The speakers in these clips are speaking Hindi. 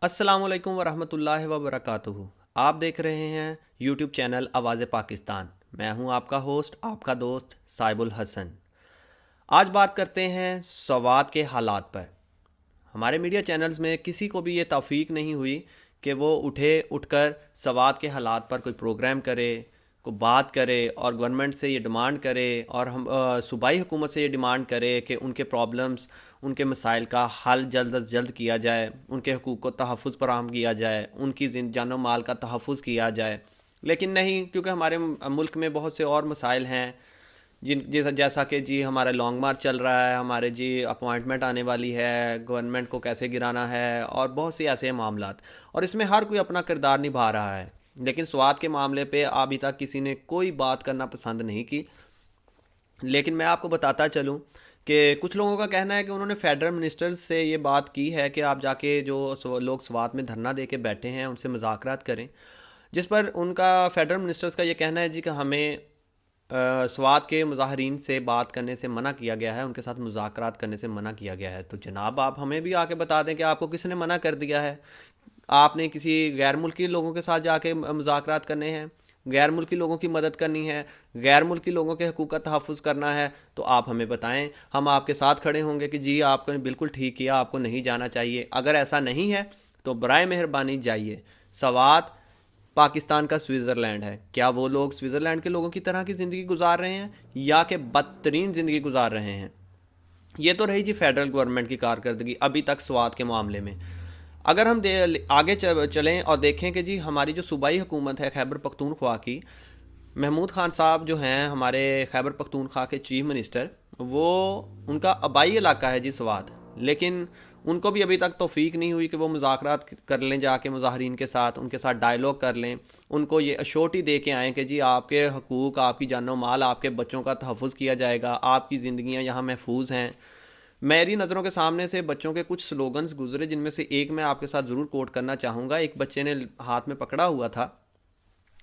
अस्सलामुअलैकुम वरहमतुल्लाहि वबरकातुहू। आप देख रहे हैं यूट्यूब चैनल आवाज़ पाकिस्तान। मैं हूं आपका होस्ट, आपका दोस्त साइबुल हसन। आज बात करते हैं स्वात के हालात पर। हमारे मीडिया चैनल्स में किसी को भी ये तौफीक नहीं हुई कि वो उठकर स्वात के हालात पर कोई प्रोग्राम करे, को बात करे और गवर्नमेंट से ये डिमांड करे और हम सूबाई हुकूमत से ये डिमांड करे कि उनके प्रॉब्लम्स, उनके मसाइल का हल जल्द अज जल्द किया जाए, उनके हकूक़ को तहफ़्फ़ुज़ फराहम किया जाए, उनकी जान माल का तहफ़्फ़ुज़ किया जाए। लेकिन नहीं, क्योंकि हमारे मुल्क में बहुत से और मसाइल हैं जिन जैसा कि जी हमारा लॉन्ग मार्च चल रहा है, हमारे जी अपॉइंटमेंट आने वाली है, गवर्नमेंट को कैसे गिराना है और बहुत से ऐसे मामलात। और इसमें हर कोई अपना किरदार निभा रहा है, लेकिन स्वाद के मामले पे अभी तक किसी ने कोई बात करना पसंद नहीं की। लेकिन मैं आपको बताता चलूँ कि कुछ लोगों का कहना है कि उन्होंने फेडरल मिनिस्टर्स से ये बात की है कि आप जाके जो लोग स्वात में धरना दे के बैठे हैं उनसे मुज़ाकरात करें, जिस पर उनका फेडरल मिनिस्टर्स का ये कहना है जी कि हमें स्वात के मुजाहरीन से बात करने से मना किया गया है, उनके साथ मुज़ाकरात करने से मना किया गया है। तो जनाब, आप हमें भी आके बता दें कि आपको किसने मना कर दिया है। आपने किसी गैर मुल्की लोगों के साथ जाके मुज़ाकरात करने हैं, गैर मुल्की लोगों की मदद करनी है, गैर मुल्की लोगों के हकूक़ का तहफ़्फ़ुज़ करना है, तो आप हमें बताएं। हम आपके साथ खड़े होंगे कि जी आपने बिल्कुल ठीक किया, आपको नहीं जाना चाहिए। अगर ऐसा नहीं है तो बराए मेहरबानी जाइए। स्वात पाकिस्तान का स्विट्ज़रलैंड है। क्या वो लोग स्विट्ज़रलैंड के लोगों की तरह की ज़िंदगी गुजार रहे हैं या कि बदतरीन ज़िंदगी गुजार रहे हैं? ये तो रही जी फेडरल गवर्नमेंट की कारकर्दगी अभी तक स्वात के मामले में। अगर हम आगे चलें और देखें कि जी हमारी जो सूबाई हुकूमत है खैबर पख्तूनख्वा की, महमूद खान साहब जो हैं हमारे खैबर पख्तूनख्वा के चीफ मिनिस्टर, वो उनका आबाई इलाका है जी स्वात। लेकिन उनको भी अभी तक तौफीक नहीं हुई कि वो मुज़ाकरात कर लें जाके मुज़ाहरीन के साथ, उनके साथ डायलॉग कर लें, उनको ये अश्योरिटी दे के आएँ कि जी आपके हकूक़, आपकी जानो माल, आपके बच्चों का तहफ़्फ़ुज़ किया जाएगा, आपकी ज़िंदगियाँ यहाँ महफूज हैं। मेरी नज़रों के सामने से बच्चों के कुछ स्लोगन्स गुजरे, जिनमें से एक मैं आपके साथ ज़रूर कोट करना चाहूँगा। एक बच्चे ने हाथ में पकड़ा हुआ था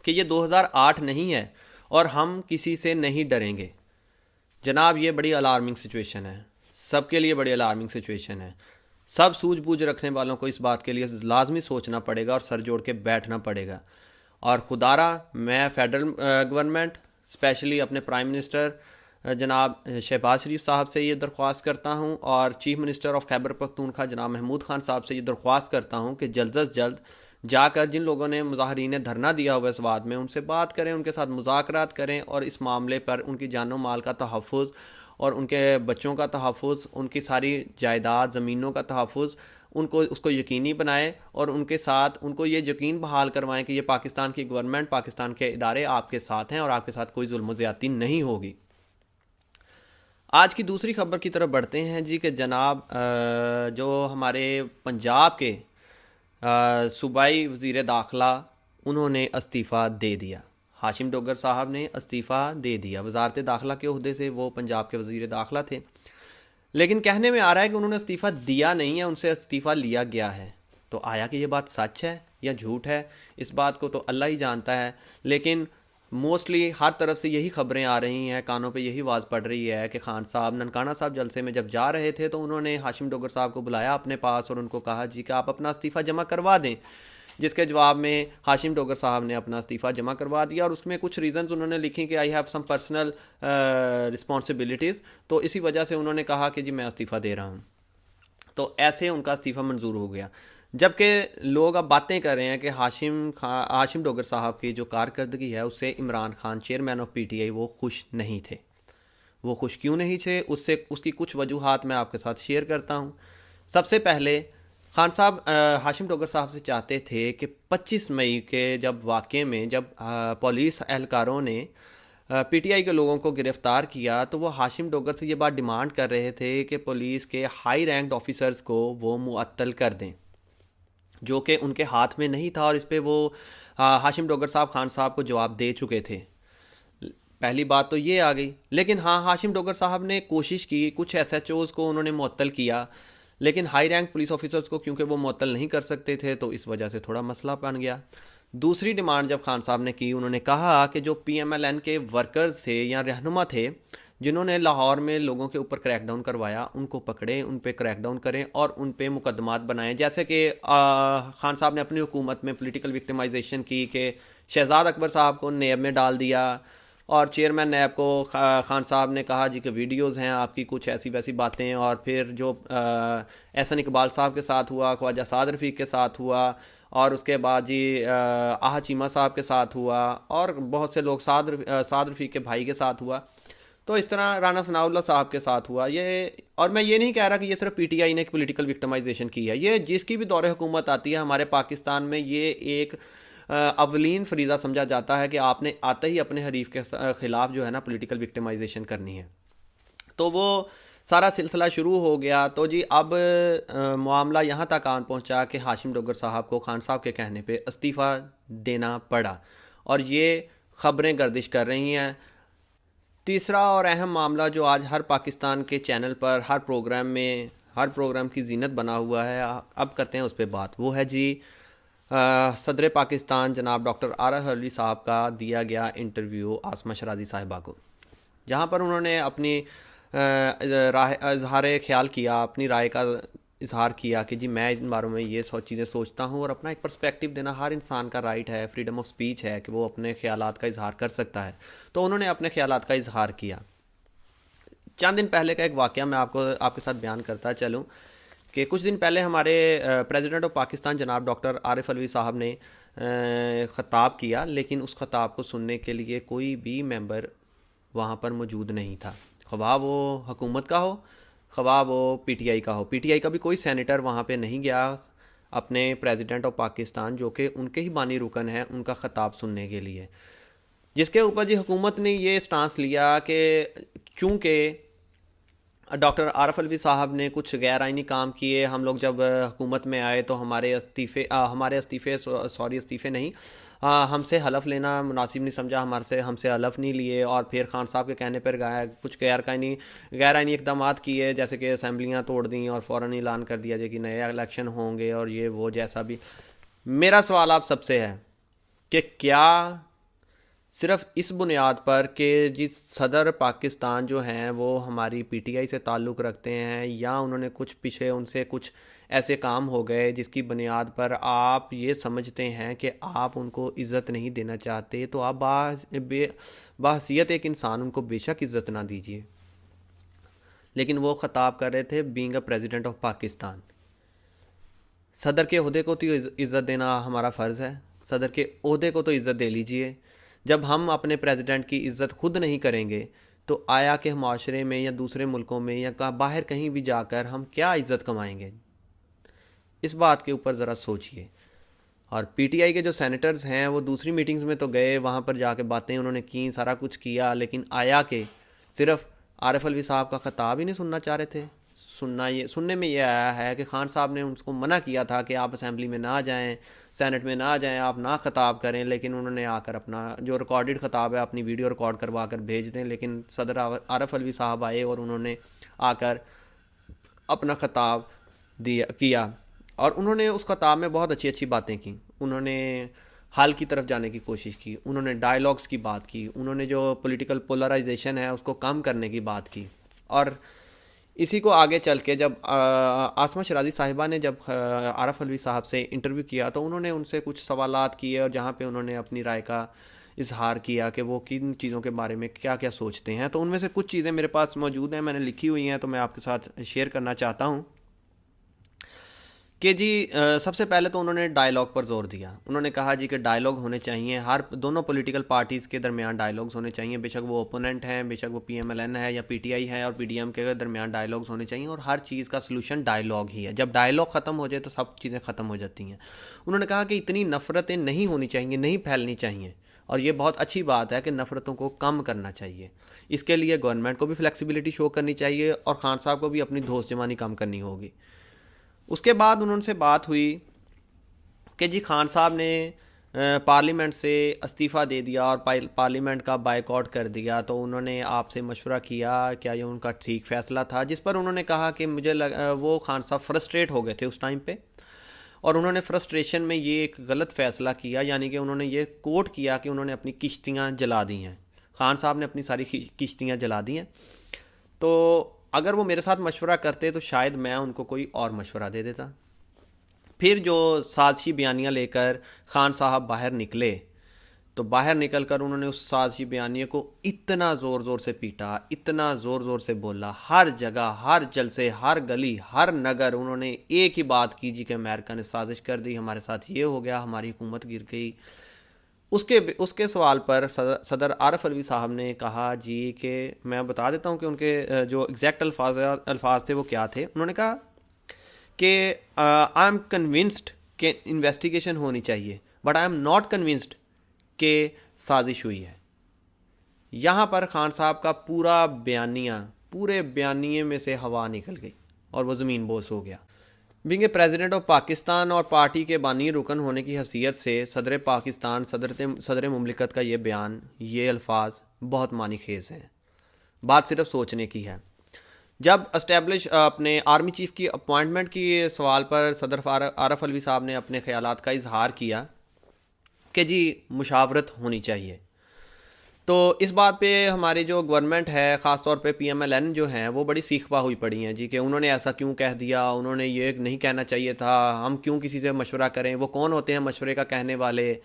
कि ये 2008 नहीं है और हम किसी से नहीं डरेंगे। जनाब, ये बड़ी अलार्मिंग सिचुएशन है, सबके लिए बड़ी अलार्मिंग सिचुएशन है। सब सूझबूझ रखने वालों को इस बात के लिए लाजमी सोचना पड़ेगा और सर जोड़ के बैठना पड़ेगा। और खुदारा मैं फेडरल गवर्नमेंट, स्पेशली अपने प्राइम मिनिस्टर जनाब शहबाज शरीफ साहब से ये दरख्वास्त करता हूँ और chief minister of Khyber Pakhtunkhwa जनाब महमूद खान साहब से ये दरख्वास्त करता हूँ कि जल्द अज जल्द जाकर जिन लोगों ने मुजाहरीन ने धरना दिया हुआ इस वाद में, उनसे बात करें, उनके साथ मुज़ाकरात करें और इस मामले पर उनकी जानो माल का तहफ़्फ़ुज़ और उनके बच्चों का तहफ़्फ़ुज़, उनकी सारी जायदाद ज़मीनों का तहफ़्फ़ुज़, उनको उसको यकीनी बनाएं और उनके साथ उनको ये यकीन बहाल करवाएं कि ये पाकिस्तान की गवर्नमेंट, पाकिस्तान के इदारे आपके साथ हैं और आपके साथ कोई जुल्म ज़्यादती नहीं होगी। आज की दूसरी खबर की तरफ बढ़ते हैं जी कि जनाब जो हमारे पंजाब के सूबाई वज़ीर दाखिला, उन्होंने इस्तीफ़ा दे दिया। हाशिम डोगर साहब ने इस्तीफ़ा दे दिया। वज़ारत दाखिला के ओहदे से वो पंजाब के वज़ीर दाखिला थे, लेकिन कहने में आ रहा है कि उन्होंने इस्तीफ़ा दिया नहीं है, उनसे इस्तीफ़ा लिया गया है। तो आया कि ये बात सच है या झूठ है, इस बात को तो अल्लाह ही जानता है। लेकिन मोस्टली हर तरफ से यही खबरें आ रही हैं, कानों पे यही आवाज़ पड़ रही है कि खान साहब ननकाना साहब जलसे में जब जा रहे थे तो उन्होंने हाशिम डोगर साहब को बुलाया अपने पास और उनको कहा जी कि आप अपना इस्तीफ़ा जमा करवा दें। जिसके जवाब में हाशिम डोगर साहब ने अपना इस्तीफ़ा जमा करवा दिया और उसमें कुछ रीज़न्स उन्होंने लिखी कि I have some personal responsibilities. तो इसी वजह से उन्होंने कहा कि जी मैं इस्तीफ़ा दे रहा हूँ। तो ऐसे उनका इस्तीफ़ा मंजूर हो गया। जबकि लोग अब बातें कर रहे हैं कि हाशिम डोगर साहब की जो कारकर्दगी है उससे Imran Khan chairman of PTI वो खुश नहीं थे। वो खुश क्यों नहीं थे, उससे उसकी कुछ वजूहात मैं आपके साथ शेयर करता हूँ। सबसे पहले खान साहब हाशिम डोगर साहब से चाहते थे कि 25 मई के जब वाक़े में जब पुलिस एहलकारों ने पीटीआई के लोगों को गिरफ़्तार किया तो वो हाशिम डोगर से ये बात डिमांड कर रहे थे कि पुलिस के हाई रैंक्ड ऑफिसर्स को वो मुअत्तल कर दें, जो कि उनके हाथ में नहीं था। और इस पर वो हाशिम डोगर साहब खान साहब को जवाब दे चुके थे। पहली बात तो ये आ गई। लेकिन हाँ, हाशिम डोगर साहब ने कोशिश की, कुछ एसएचओज़ को उन्होंने मुअत्तल किया, लेकिन हाई रैंक पुलिस ऑफिसर्स को क्योंकि वो मुअत्तल नहीं कर सकते थे तो इस वजह से थोड़ा मसला बन गया। दूसरी डिमांड जब खान साहब ने की, उन्होंने कहा कि जो पीएमएलएन के वर्कर्स थे या रहनुमा थे जिन्होंने लाहौर में लोगों के ऊपर क्रैकडाउन करवाया उनको पकड़ें, उन पे क्रैकडाउन करें और उन पे मुकदमात बनाएं। जैसे कि खान साहब ने अपनी हुकूमत में पॉलिटिकल विक्टिमाइजेशन की कि शहजाद अकबर साहब को नेब में डाल दिया और चेयरमैन नैब को खान साहब ने कहा जी कि वीडियोज़ हैं आपकी कुछ ऐसी वैसी बातें। और फिर जो एहसन इकबाल साहब के साथ हुआ, ख्वाजा साद रफ़ीक के साथ हुआ, और उसके बाद जी आहा चीमा साहब के साथ हुआ, और बहुत से लोग साद रफ़ीक के भाई के साथ हुआ। तो इस तरह राना सनाउल्लाह साहब के साथ हुआ ये। और मैं ये नहीं कह रहा कि ये सिर्फ पीटीआई ने एक पॉलिटिकल विक्टिमाइजेशन की है, ये जिसकी भी दौरे हुकूमत आती है हमारे पाकिस्तान में ये एक अवलीन फरीज़ा समझा जाता है कि आपने आते ही अपने हरीफ के ख़िलाफ़ जो है ना पॉलिटिकल विक्टिमाइजेशन करनी है। तो वो सारा सिलसिला शुरू हो गया। तो जी अब मामला यहाँ तक आन पहुँचा कि हाशिम डोगर साहब को खान साहब के कहने पे इस्तीफ़ा देना पड़ा और ये ख़बरें गर्दिश कर रही हैं। तीसरा और अहम मामला जो आज हर पाकिस्तान के चैनल पर हर प्रोग्राम की जीनत बना हुआ है, अब करते हैं उस पर बात। वो है जी सदर पाकिस्तान जनाब डॉक्टर आरिफ अलवी साहब का दिया गया इंटरव्यू आसमा शराजी साहिबा को, जहाँ पर उन्होंने अपनी इजहार ख्याल किया, अपनी राय का इजहार किया कि जी मैं इन बारों में ये चीज़ें सोचता हूँ और अपना एक पर्सपेक्टिव देना हर इंसान का राइट है, फ्रीडम ऑफ स्पीच है कि वो अपने ख्यालात का इजहार कर सकता है। तो उन्होंने अपने ख्यालात का इजहार किया। चंद दिन पहले का एक वाक़या मैं आपके साथ बयान करता चलूँ कि कुछ दिन पहले हमारे प्रेसिडेंट ऑफ पाकिस्तान जनाब डॉक्टर आरिफ अलवी साहब ने ख़ताब किया, लेकिन उस ख़ताब को सुनने के लिए कोई भी मेंबर वहाँ पर मौजूद नहीं था, ख्वाह वो हुकूमत का हो ख्वाह वो पीटीआई का हो। पीटीआई का भी कोई सेनेटर वहाँ पे नहीं गया अपने प्रेसिडेंट ऑफ पाकिस्तान जो कि उनके ही बानी रुकन है उनका ख़ताब सुनने के लिए, जिसके ऊपर जी हुकूमत ने ये स्टांस लिया कि चूँकि डॉक्टर आरिफ अलवी साहब ने कुछ गैर आइनी काम किए, हम लोग जब हुकूमत में आए तो हमारे इस्तीफ़े नहीं, हमसे हलफ लेना मुनासिब नहीं समझा, हमसे हलफ नहीं लिए और फिर खान साहब के कहने पर कुछ गैर आइनी इकदाम किए, जैसे कि असम्बलियाँ तोड़ दी और फ़ौरन ऐलान कर दिया जाए कि नए इलेक्शन होंगे और ये वो जैसा भी। मेरा सवाल आप सबसे है कि क्या सिर्फ इस बुनियाद पर कि जिस सदर पाकिस्तान जो हैं वो हमारी पीटीआई से ताल्लुक़ रखते हैं या उन्होंने कुछ पीछे उनसे कुछ ऐसे काम हो गए जिसकी बुनियाद पर आप ये समझते हैं कि आप उनको इज़्ज़त नहीं देना चाहते, तो आप बाहसियत एक इंसान उनको बेशक इज़्ज़त ना दीजिए, लेकिन वो ख़ताब कर रहे थे being a president of Pakistan. सदर के ओहदे को तो इज़्ज़त देना हमारा फ़र्ज़ है, सदर के ओहदे को तो इज़्ज़त दे लीजिए। जब हम अपने प्रेसिडेंट की इज़्ज़त खुद नहीं करेंगे तो आया कि माशरे में या दूसरे मुल्कों में या बाहर कहीं भी जाकर हम क्या इज़्ज़त कमाएंगे, इस बात के ऊपर ज़रा सोचिए। और पीटीआई के जो सेनेटर्स हैं वो दूसरी मीटिंग्स में तो गए, वहाँ पर जाके बातें उन्होंने की, सारा कुछ किया, लेकिन आया कि सिर्फ आरिफ अलवी साहब का ख़ताब ही नहीं सुनना चाह रहे थे। सुनने में ये आया है कि खान साहब ने उनको मना किया था कि आप असेंबली में ना जाएं, सेनेट में ना जाएं, आप ना ख़ताब करें, लेकिन उन्होंने आकर अपना जो रिकॉर्डेड ख़ताब है अपनी वीडियो रिकॉर्ड करवा कर भेज दें। लेकिन सदर आरिफ अलवी साहब आए और उन्होंने आकर अपना ख़ताब किया और उन्होंने उस ख़ताब में बहुत अच्छी अच्छी बातें की। उन्होंने हल की तरफ जाने की कोशिश की, उन्होंने डायलॉग्स की बात की, उन्होंने जो पॉलिटिकल पोलराइजेशन है उसको कम करने की बात की। और इसी को आगे चल के जब आसमा शराजी साहिबा ने जब आरिफ अलवी साहब से इंटरव्यू किया तो उन्होंने उनसे कुछ सवालात किए और जहाँ पे उन्होंने अपनी राय का इजहार किया कि वो किन चीज़ों के बारे में क्या क्या सोचते हैं। तो उनमें से कुछ चीज़ें मेरे पास मौजूद हैं, मैंने लिखी हुई हैं, तो मैं आपके साथ शेयर करना चाहता हूँ कि जी सबसे पहले तो उन्होंने डायलॉग पर जोर दिया। उन्होंने कहा जी कि डायलॉग होने चाहिए, हर दोनों पॉलिटिकल पार्टीज़ के दरमियान डायलॉग्स होने चाहिए, बेशक वो ओपोनेंट हैं, बेशक वो पीएमएलएन है या पीटीआई है और पीडीएम के दरमियान डायलॉग्स होने चाहिए और हर चीज़ का सलूशन डायलॉग ही है। जब डायलॉग ख़त्म हो जाए तो सब चीज़ें ख़त्म हो जाती हैं। उन्होंने कहा कि इतनी नफ़रतें नहीं होनी चाहिए, नहीं फैलनी चाहिए, और ये बहुत अच्छी बात है कि नफ़रतों को कम करना चाहिए। इसके लिए गवर्नमेंट को भी फ्लेक्सिबिलिटी शो करनी चाहिए और खान साहब को भी अपनी दोस्त जमानी कम करनी होगी। उसके बाद उनसे बात हुई कि जी खान साहब ने पार्लियामेंट से इस्तीफ़ा दे दिया और पार्लियामेंट का बायकॉट कर दिया, तो उन्होंने आपसे मशवरा किया क्या ये उनका ठीक फ़ैसला था? जिस पर उन्होंने कहा कि वो खान साहब फ्रस्ट्रेट हो गए थे उस टाइम पे और उन्होंने फ्रस्ट्रेशन में ये एक गलत फ़ैसला किया, यानी कि उन्होंने ये कोट किया कि उन्होंने अपनी किश्तियाँ जला दी हैं। खान साहब ने अपनी सारी किश्तियाँ जला दी हैं। तो अगर वो मेरे साथ मशवरा करते तो शायद मैं उनको कोई और मशवरा दे देता। फिर जो साजिशी बयानियाँ लेकर खान साहब बाहर निकले, तो बाहर निकलकर उन्होंने उस साजिशी बयानिए को इतना ज़ोर ज़ोर से पीटा, इतना ज़ोर ज़ोर से बोला, हर जगह, हर जलसे, हर गली, हर नगर उन्होंने एक ही बात की जी कि अमेरिका ने साजिश कर दी, हमारे साथ ये हो गया, हमारी हुकूमत गिर गई। उसके सवाल पर सदर आरफ अलवी साहब ने कहा जी कि मैं बता देता हूँ कि उनके जो एग्जैक्ट अल्फाज थे वो क्या थे। उन्होंने कहा कि आई एम कन्विंस्ड कि इन्वेस्टिगेशन होनी चाहिए, but I am not convinced कि साजिश हुई है। यहाँ पर खान साहब का पूरे बयानिए में से हवा निकल गई और वो ज़मीन बोस हो गया। Being a president of Pakistan और पार्टी के बानी रुकन होने की हैसियत से सदर पाकिस्तान, सदर मुमलिकत का ये बयान, ये अल्फाज बहुत मानी खेज़ हैं। बात सिर्फ सोचने की है। जब एस्टेब्लिश अपने आर्मी चीफ की अपॉइंटमेंट की सवाल पर सदर आरफ अलवी साहब ने अपने ख्यालात का इजहार किया कि जी मुशावरत होनी चाहिए, तो इस बात पे हमारी जो गवर्नमेंट है, ख़ास तौर पे PMLN जो हैं, वो बड़ी सीखपा हुई पड़ी हैं जी कि उन्होंने ऐसा क्यों कह दिया, उन्होंने ये नहीं कहना चाहिए था, हम क्यों किसी से मशवरा करें, वो कौन होते हैं मशवरे का कहने वाले।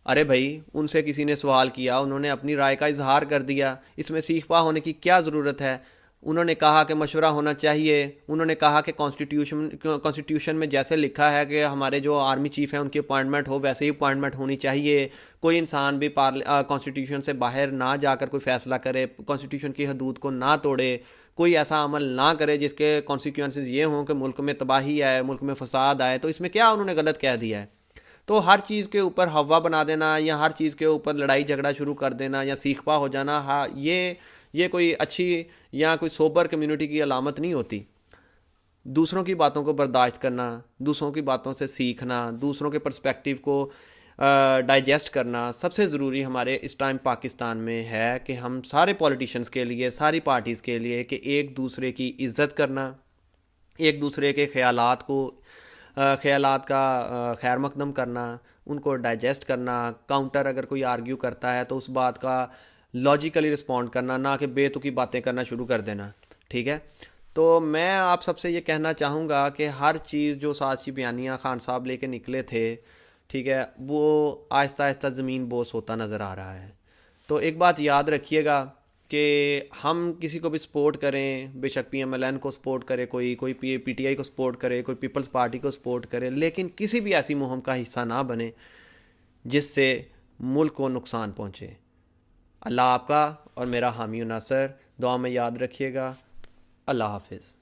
अरे भाई, उनसे किसी ने सवाल किया, उन्होंने अपनी राय का इजहार कर दिया, इसमें सीखपा होने की क्या ज़रूरत है। उन्होंने कहा कि मशवरा होना चाहिए, उन्होंने कहा कि कॉन्स्टिट्यूशन में जैसे लिखा है कि हमारे जो आर्मी चीफ़ हैं उनकी अपॉइंटमेंट हो, वैसे ही अपॉइंटमेंट होनी चाहिए। कोई इंसान भी कॉन्स्टिट्यूशन से बाहर ना जाकर कोई फ़ैसला करे, कॉन्स्टिट्यूशन की हदूद को ना तोड़े, कोई ऐसा अमल ना करे जिसके कॉन्सिक्वेंसेस ये हों कि मुल्क में तबाही आए, मुल्क में फसाद आए। तो इसमें क्या उन्होंने गलत कह दिया है? तो हर चीज़ के ऊपर हवा बना देना या हर चीज़ के ऊपर लड़ाई झगड़ा शुरू कर देना या सीखपा हो जाना, हाँ, ये कोई अच्छी या कोई सोबर कम्युनिटी की अलामत नहीं होती। दूसरों की बातों को बर्दाश्त करना, दूसरों की बातों से सीखना, दूसरों के पर्सपेक्टिव को डाइजेस्ट करना सबसे ज़रूरी हमारे इस टाइम पाकिस्तान में है कि हम सारे पॉलिटिशियंस के लिए, सारी पार्टीज़ के लिए, कि एक दूसरे की इज़्ज़त करना, एक दूसरे के ख्यालात का खैर मकदम करना, उनको डाइजेस्ट करना, काउंटर अगर कोई आर्ग्यू करता है तो उस बात का लॉजिकली रिस्पॉन्ड करना, ना कि बेतुकी बातें करना शुरू कर देना। ठीक है, तो मैं आप सबसे ये कहना चाहूँगा कि हर चीज़ जो साजिशी बयानियाँ खान साहब लेके निकले थे, ठीक है, वो आहिस्ता आहिस्ता ज़मीन बोस होता नज़र आ रहा है। तो एक बात याद रखिएगा कि हम किसी को भी सपोर्ट करें, बेशक PMLN को सपोर्ट करे, कोई PTI को सपोर्ट करे, कोई पीपल्स पार्टी को सपोर्ट करे, लेकिन किसी भी ऐसी मुहिम का हिस्सा ना बने जिससे मुल्क को नुकसान पहुँचे। अल्लाह आपका और मेरा हामी नासर दुआ में याद रखिएगा। अल्लाह हाफिज़।